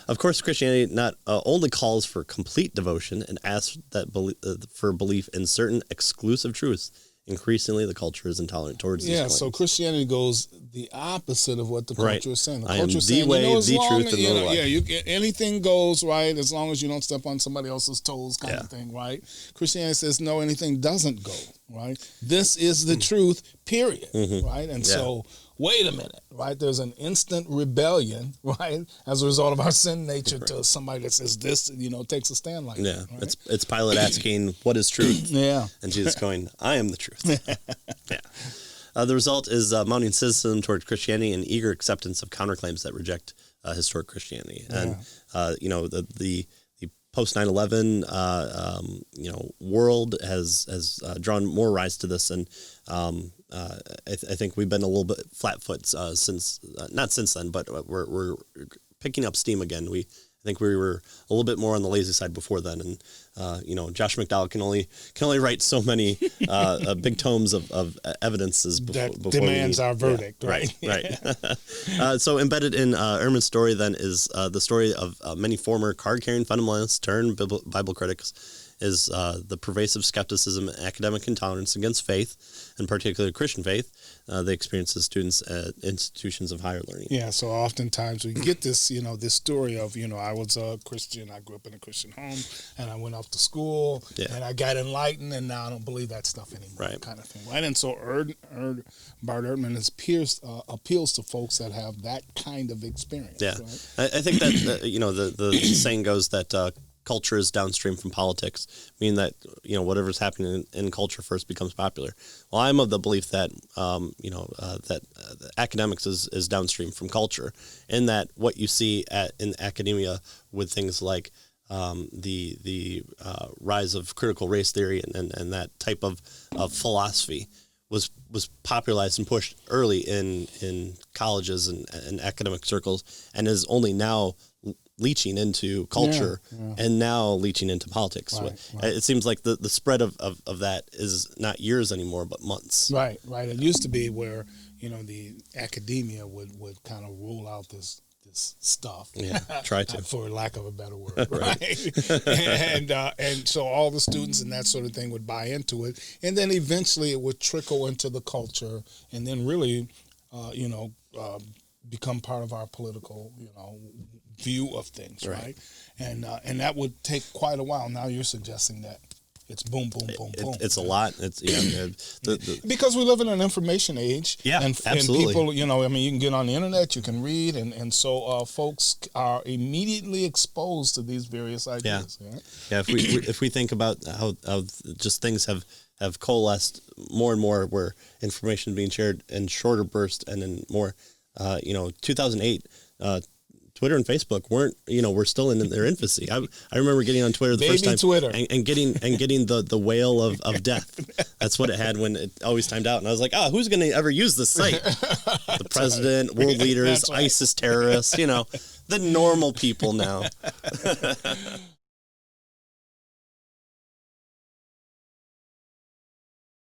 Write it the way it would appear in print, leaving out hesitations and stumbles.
Of course, Christianity not only calls for complete devotion and asks that for belief in certain exclusive truths. Increasingly, the culture is intolerant towards these claims. So Christianity goes the opposite of what the culture is saying. The culture is the saying, way, the truth, and the life. Anything goes, right, as long as you don't step on somebody else's toes kind of thing, right? Christianity says, no, anything doesn't go, right? This is the truth, period, right? And so, wait a minute, right? There's an instant rebellion, right, as a result of our sin nature to somebody that says this, takes a stand like that. Right? It's Pilate asking, what is truth? And Jesus going, I am the truth. The result is mounting cynicism towards Christianity and eager acceptance of counterclaims that reject historic Christianity. And, the post 9/11, world has drawn more rise to this, and I think we've been a little bit flat-foot since not since then, but we're picking up steam again. I think we were a little bit more on the lazy side before then, and Josh McDowell can only write so many big tomes of evidences before demands our verdict. Right. So embedded in Ehrman's story then is the story of many former card-carrying fundamentalists turned Bible critics. Is the pervasive skepticism and academic intolerance against faith, in particular Christian faith, they experience as students at institutions of higher learning. Yeah, so oftentimes we get this, this story of, I was a Christian, I grew up in a Christian home, and I went off to school, and I got enlightened, and now I don't believe that stuff anymore, kind of thing. Right, and so Bart Ehrman appeals to folks that have that kind of experience. Yeah, right? I think that, the saying goes that culture is downstream from politics, meaning that whatever's happening in culture first becomes popular. Well, I'm of the belief that that academics is downstream from culture, in that what you see in academia with things like the rise of critical race theory and that type of philosophy was popularized and pushed early in colleges and academic circles, and is only now leaching into culture and now leaching into politics. Right. It seems like the spread of that is not years anymore, but months. Right. It used to be where, the academia would kind of rule out this stuff. Yeah, try to. For lack of a better word, right? and so all the students and that sort of thing would buy into it, and then eventually it would trickle into the culture, and then really, become part of our political, view of things, right? And that would take quite a while. Now you're suggesting that it's boom, boom, boom, boom. It's a lot. It's because we live in an information age. Yeah, and absolutely. And people, you can get on the internet, you can read, and so folks are immediately exposed to these various ideas. Yeah. If we think about how just things have coalesced more and more, where information is being shared in shorter bursts and in more, 2008. Twitter and Facebook were still in their infancy. I remember getting on Twitter the first time Twitter. and getting the wail of death. That's what it had when it always timed out. And I was like, who's going to ever use this site? The president, world leaders, ISIS terrorists, the normal people now.